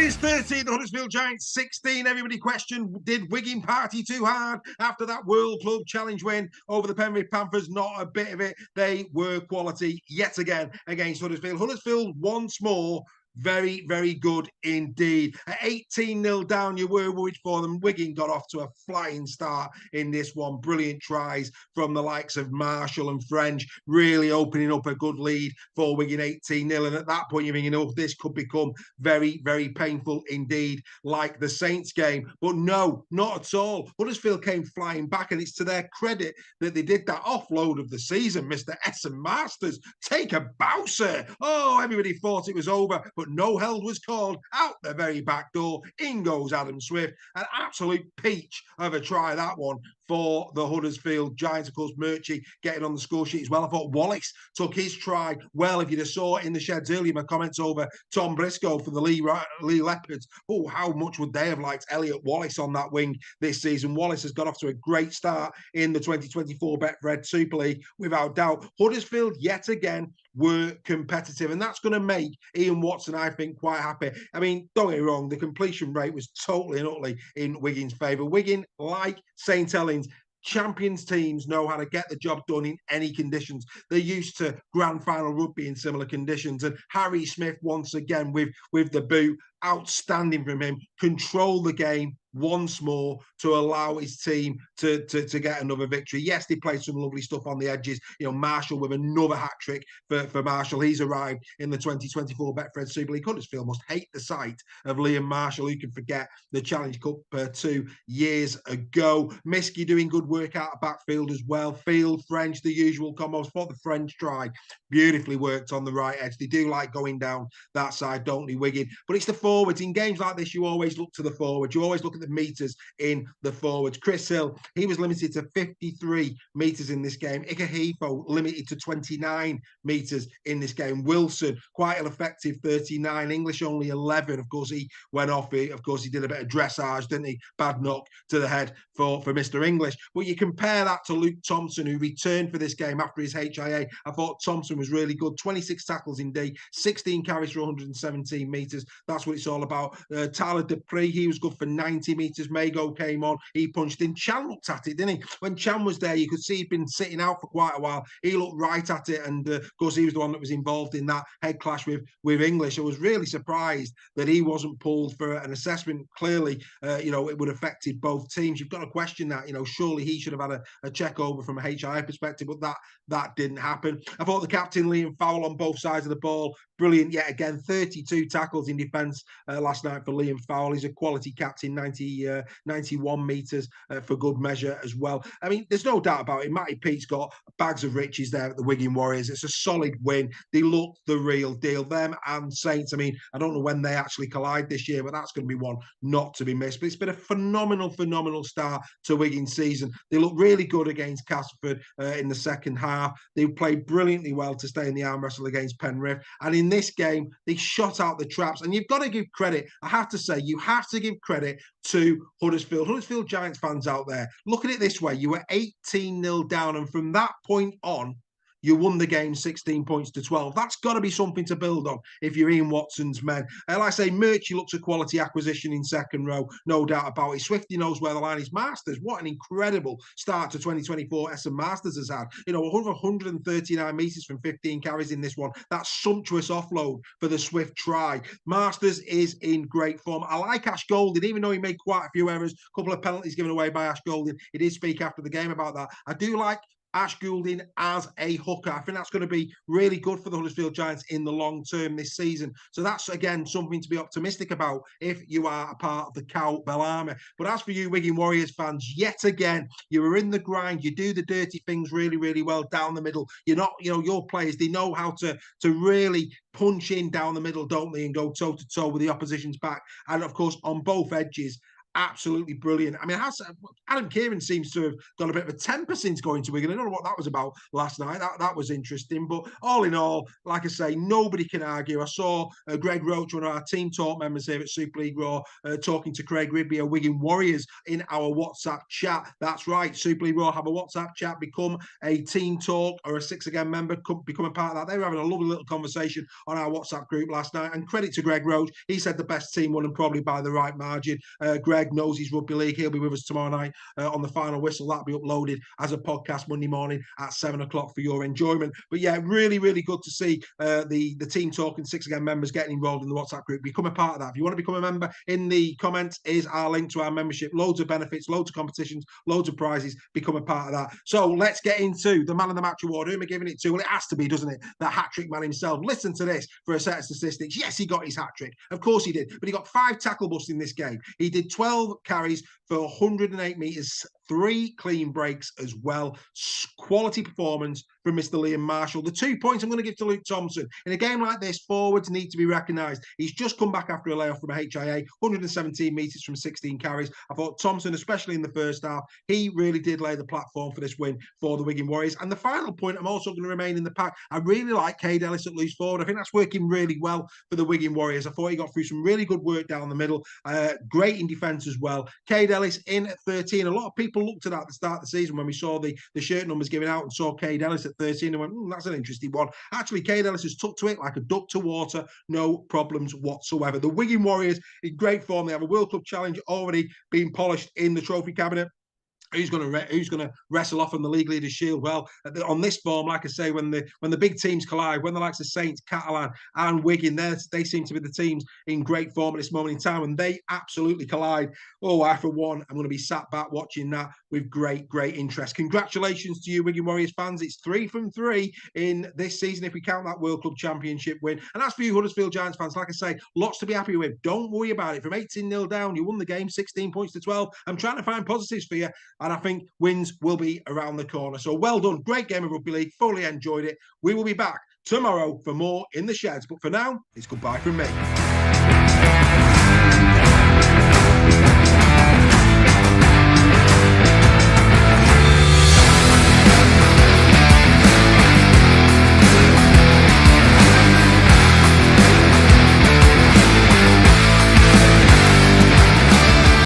Warriors 13, the Huddersfield Giants 16. Everybody questioned, did Wigan party too hard after that World Club Challenge win over the Penrith Panthers? Not a bit of it. They were quality yet again against Huddersfield. Huddersfield once more very, very good indeed. At 18-0 down, you were worried for them. Wigan got off to a flying start in this one. Brilliant tries from the likes of Marshall and French, really opening up a good lead for Wigan 18-0. And at that point, you're thinking, oh, this could become very, very painful indeed, like the Saints game. But no, not at all. Huddersfield came flying back, and it's to their credit that they did that offload of the season. Mr. Essen Masters, take a bow, sir. Oh, everybody thought it was over, but no held was called. Out the very back door, in goes Adam Swift. An absolute peach of a try, that one, for the Huddersfield Giants. Of course, Murchie getting on the score sheet as well. I thought Wallace took his try well. If you'd have saw it in the sheds earlier, my comments over Tom Briscoe for the Lee Leopards, oh, how much would they have liked Elliot Wallace on that wing this season? Wallace has got off to a great start in the 2024 Betfred Super League, without doubt. Huddersfield, yet again, were competitive, and that's going to make Ian Watson, I think, quite happy. I mean, don't get me wrong, the completion rate was totally and utterly in Wigan's favour. Wigan, like St Helens, champions teams know how to get the job done in any conditions. They're used to grand final rugby in similar conditions, and Harry Smith, once again, with the boot, outstanding from him, control the game once more to allow his team to get another victory. Yes, they played some lovely stuff on the edges. You know, Marshall with another hat trick for Marshall. He's arrived in the 2024 Betfred Super League. Huddersfield must hate the sight of Liam Marshall, who can forget the Challenge Cup 2 years ago. Miskey doing good work out of backfield as well. Field, French, the usual combos. For the French try, beautifully worked on the right edge. They do like going down that side, don't they, Wigan? But it's the forwards. In games like this, you always look to the forwards. You always look at the meters in the forwards. Chris Hill, he was limited to 53 meters in this game. Ikehefo limited to 29 meters in this game. Wilson, quite an effective 39. English only 11. Of course, he went off. Of course, he did a bit of dressage, didn't he? Bad knock to the head for Mr. English. But you compare that to Luke Thompson, who returned for this game after his HIA. I thought Thompson was really good. 26 tackles in D, 16 carries for 117 meters. That's what it's all about. Tyler Dupree, he was good for 90 meters. Mago came on, he punched in. Chan looked at it, didn't he? When Chan was there, you could see he'd been sitting out for quite a while. He looked right at it, and of course he was the one that was involved in that head clash with English. I was really surprised that he wasn't pulled for an assessment. Clearly, it would have affected both teams. You've got to question that. Surely he should have had a check over from a HIA perspective, but that didn't happen. I thought the captain, Liam Fowle, on both sides of the ball, brilliant yet again. 32 tackles in defence last night for Liam Fowle. He's a quality captain. 91 meters for good measure as well. I mean, there's no doubt about it. Matty Pete's got bags of riches there at the Wigan Warriors. It's a solid win. They look the real deal. Them and Saints, I mean, I don't know when they actually collide this year, but that's going to be one not to be missed. But it's been a phenomenal start to Wigan's season. They look really good against Castleford in the second half. They played brilliantly well to stay in the arm wrestle against Penrith. And in this game, they shot out the traps. And you've got to give credit. I have to say, you have to give credit to Huddersfield Giants fans out there. Look at it this way. You were 18-0 down, and from that point on, you won the game 16 points to 12. That's got to be something to build on if you're Ian Watson's men. And like I say, Murchie looks a quality acquisition in second row, no doubt about it. Swifty knows where the line is. Masters, what an incredible start to 2024 Essen Masters has had. Over 139 metres from 15 carries in this one. That sumptuous offload for the Swift try. Masters is in great form. I like Ash Golding, even though he made quite a few errors, a couple of penalties given away by Ash Golding. He did speak after the game about that. I do like Ash Goulding as a hooker. I think that's going to be really good for the Huddersfield Giants in the long term this season. So that's, again, something to be optimistic about if you are a part of the Cowbell Army. But as for you Wigan Warriors fans, yet again, you were in the grind. You do the dirty things really, really well down the middle. You're not, your players, they know how to really punch in down the middle, don't they, and go toe-to-toe with the opposition's back. And, of course, on both edges, absolutely brilliant. I mean, Adam Kieran seems to have got a bit of a temper since going to Wigan. I don't know what that was about last night. That was interesting. But all in all, like I say, nobody can argue. I saw Greg Roach, one of our team talk members here at Super League Raw, talking to Craig Rugby of Wigan Warriors in our WhatsApp chat. That's right. Super League Raw have a WhatsApp chat. Become a team talk or a Six Again member. Become a part of that. They were having a lovely little conversation on our WhatsApp group last night. And credit to Greg Roach. He said the best team won, and probably by the right margin. Greg knows his rugby league. He'll be with us tomorrow night on the final whistle. That'll be uploaded as a podcast Monday morning at 7 o'clock for your enjoyment. But yeah, really, really good to see the team talking Six Again members getting involved in the WhatsApp group. Become a part of that. If you want to become a member, in the comments is our link to our membership. Loads of benefits, loads of competitions, loads of prizes. Become a part of that. So let's get into the Man of the Match award. Who am I giving it to? Well, it has to be, doesn't it? The hat-trick man himself. Listen to this for a set of statistics. Yes, he got his hat-trick. Of course he did. But he got 5 tackle busts in this game. He did 12 carries for 108 metres, 3 clean breaks as well. Quality performance from Mr. Liam Marshall. The 2 points I'm going to give to Luke Thompson. In a game like this, forwards need to be recognised. He's just come back after a layoff from a HIA, 117 metres from 16 carries. I thought Thompson, especially in the first half, he really did lay the platform for this win for the Wigan Warriors. And the final point, I'm also going to remain in the pack. I really like Cade Ellis at loose forward. I think that's working really well for the Wigan Warriors. I thought he got through some really good work down the middle. Great in defence as well. Cade Ellis in at 13. A lot of people looked at that at the start of the season when we saw the shirt numbers given out and saw Cade Ellis at 13 and went, that's an interesting one. Actually, Cade Ellis has took to it like a duck to water. No problems whatsoever. The Wigan Warriors in great form. They have a World Club challenge already being polished in the trophy cabinet. Who's going to wrestle off on the league leaders shield? Well, on this form, like I say, when the big teams collide, when the likes of Saints, Catalan and Wigan, they seem to be the teams in great form at this moment in time, and they absolutely collide. Oh, I for one, I'm going to be sat back watching that with great interest. Congratulations to you, Wigan Warriors fans. It's 3 from 3 in this season if we count that World Club Championship win. And as for you Huddersfield Giants fans, like I say, lots to be happy with. Don't worry about it. From 18-0 down, you won the game, 16 points to 12. I'm trying to find positives for you. And I think wins will be around the corner. So well done. Great game of rugby league. Fully enjoyed it. We will be back tomorrow for more in the sheds. But for now, it's goodbye from me.